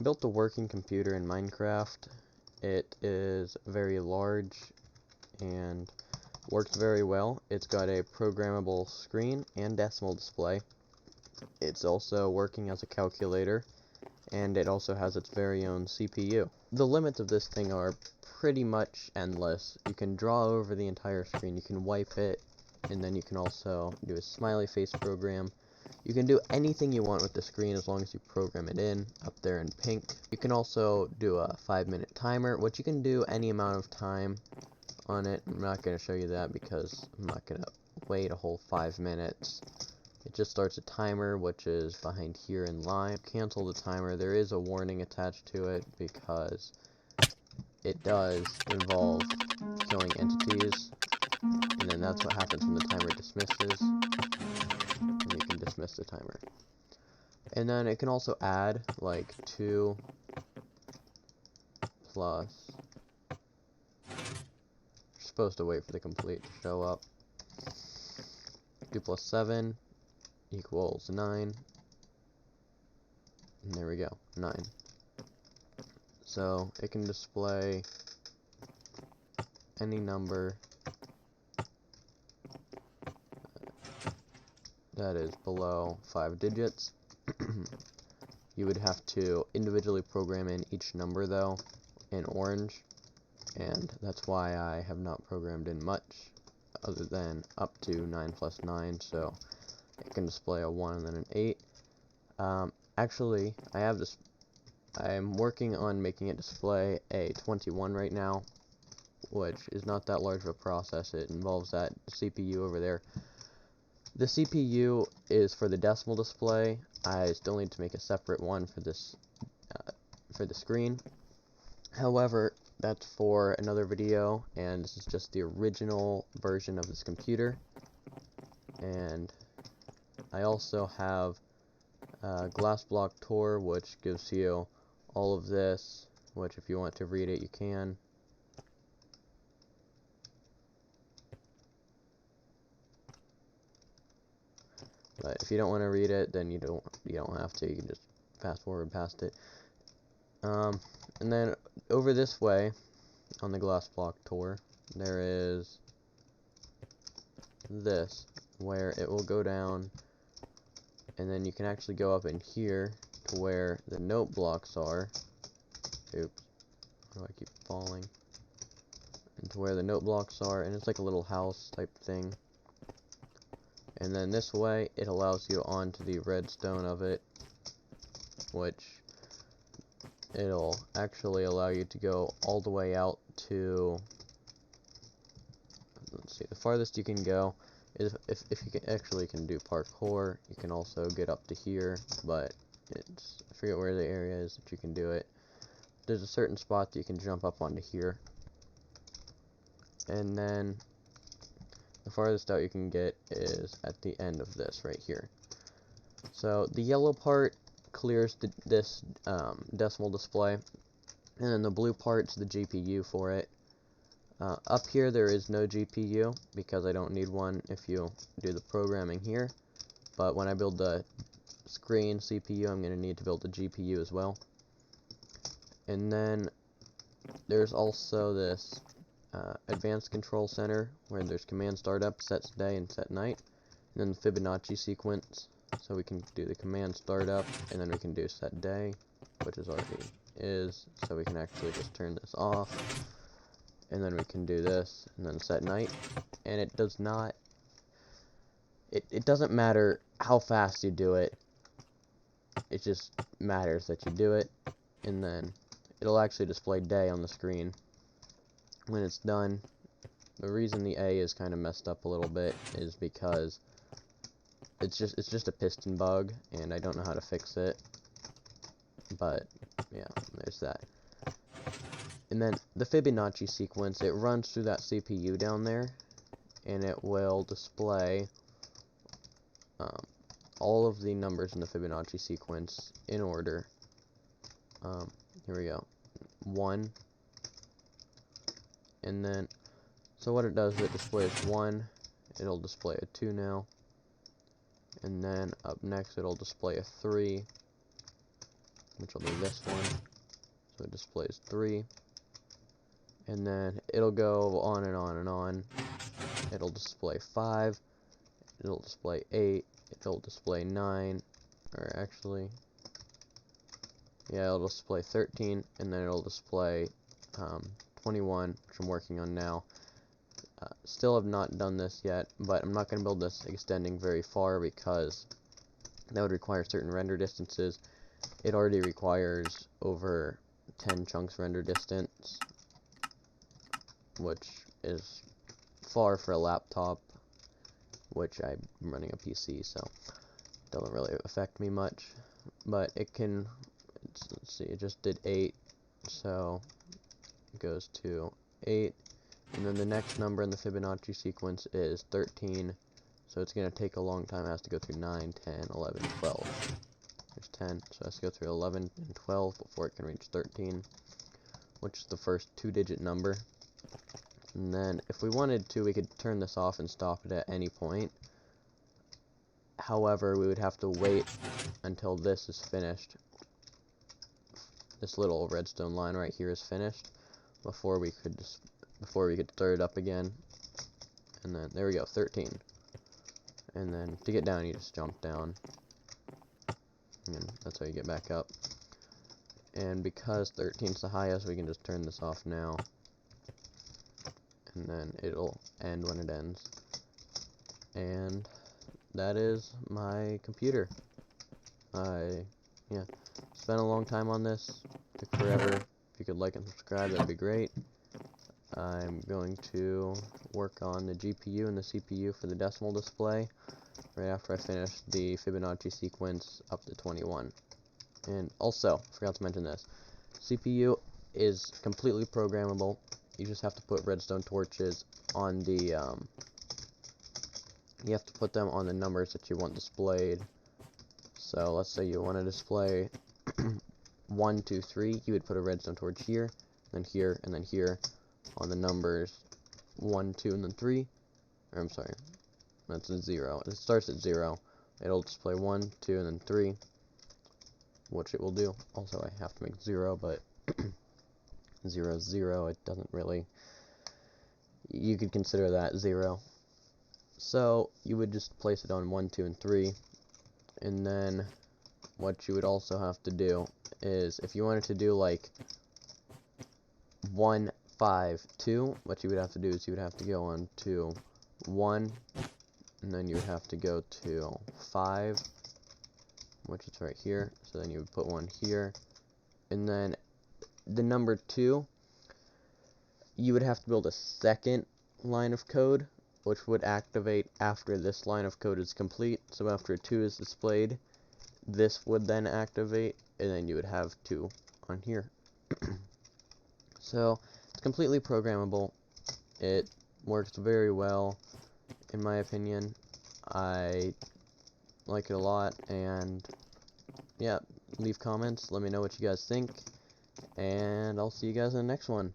I built a working computer in Minecraft. It is very large and works very well. It's got a programmable screen and decimal display. It's also working as a calculator, and it also has its very own CPU. The limits of this thing are pretty much endless. You can draw over the entire screen, you can wipe it, and then you can also do a smiley face program. You can do anything you want with the screen as long as you program it in, up there in pink. You can also do a 5-minute timer, which you can do any amount of time on it. I'm not going to show you that because I'm not going to wait a whole 5 minutes. It just starts a timer, which is behind here in line. Cancel the timer. There is a warning attached to it because it does involve killing entities, and then that's what happens when the timer dismisses, and you can dismiss the timer. And then it can also add like 2 plus, you're supposed to wait for the complete to show up, 2 plus 7 equals 9, and there we go, 9. So it can display any number that is below 5 digits. You would have to individually program in each number though in orange, and that's why I have not programmed in much other than up to 9 plus 9, so it can display a 1 and then an 8. Actually, I'm working on making it display a 21 right now, which is not that large of a process. It involves that CPU over there. The CPU is for the decimal display. I still need to make a separate one for this, for the screen. However, that's for another video, and this is just the original version of this computer. And I also have Glassblock Tor, which gives you all of this, which if you want to read it, you can. But if you don't want to read it, then you don't have to. You can just fast forward past it. And then over this way, on the Glassblock Tor, there is this, where it will go down, and then you can actually go up in here to where the note blocks are. Oops, why do I keep falling? And to where the note blocks are, and it's like a little house type thing. And then this way, it allows you onto the redstone of it, which it'll actually allow you to go all the way out to, let's see, the farthest you can go is if you can do parkour. You can also get up to here, but it's, I forget where the area is that you can do it. There's a certain spot that you can jump up onto here, and then the farthest out you can get is at the end of this right here. So the yellow part clears this decimal display, and then the blue part's the GPU for it. Up here there is no GPU because I don't need one if you do the programming here, but when I build the screen CPU, I'm going to need to build the GPU as well. And then there's also this advanced control center where there's command startup, set day, and set night, and then the Fibonacci sequence, so we can do the command startup, and then we can do set day, which is already so we can actually just turn this off, and then we can do this, and then set night, and it does not, it doesn't matter how fast you do it, it just matters that you do it, and then it'll actually display day on the screen when it's done. The reason the A is kind of messed up a little bit is because it's just a piston bug, and I don't know how to fix it. But yeah, there's that. And then the Fibonacci sequence, it runs through that CPU down there, and it will display all of the numbers in the Fibonacci sequence in order. Here we go. 1. And then, so what it does is it displays 1, it'll display a 2 now, and then up next it'll display a 3, which will be this one. So it displays 3. And then it'll go on and on and on. It'll display 5. It'll display 8. It'll display 9. Or actually, yeah, it'll display 13. And then it'll display 21, which I'm working on now. Still have not done this yet, but I'm not going to build this extending very far because that would require certain render distances. It already requires over 10 chunks render distance, which is far for a laptop, which I'm running a PC, so it doesn't really affect me much. But it can, let's see, it just did 8, so it goes to 8, and then the next number in the Fibonacci sequence is 13, so it's going to take a long time. It has to go through 9, 10, 11, 12. There's 10, so it has to go through 11 and 12 before it can reach 13, which is the first 2-digit number. And then, if we wanted to, we could turn this off and stop it at any point. However, we would have to wait until this is finished. This little redstone line right here is finished before we could start it up again. And then there we go, 13. And then to get down, you just jump down, and that's how you get back up. And because 13 is the highest, we can just turn this off now, and then it'll end when it ends. And that is my computer. Yeah, spent a long time on this, took forever. If you could like and subscribe, that'd be great. I'm going to work on the GPU and the CPU for the decimal display right after I finish the Fibonacci sequence up to 21. And also, forgot to mention this, CPU is completely programmable. You just have to put redstone torches on the, you have to put them on the numbers that you want displayed. So let's say you want to display 1, 2, 3, you would put a redstone torch here, then here, and then here on the numbers 1, 2, and then 3. Or I'm sorry, that's a 0. It starts at 0. It'll display 1, 2, and then 3, which it will do. Also, I have to make 0, but 0 is 0. It doesn't really, you could consider that 0. So you would just place it on 1, 2, and 3. And then what you would also have to do is, if you wanted to do like 1, 5, 2, what you would have to do is you would have to go on to 1, and then you would have to go to 5, which is right here. So then you would put 1 here, and then the number 2, you would have to build a second line of code, which would activate after this line of code is complete. So after 2 is displayed, this would then activate, and then you would have 2 on here. So it's completely programmable. It works very well, in my opinion. I like it a lot, and yeah, leave comments, let me know what you guys think, and I'll see you guys in the next one.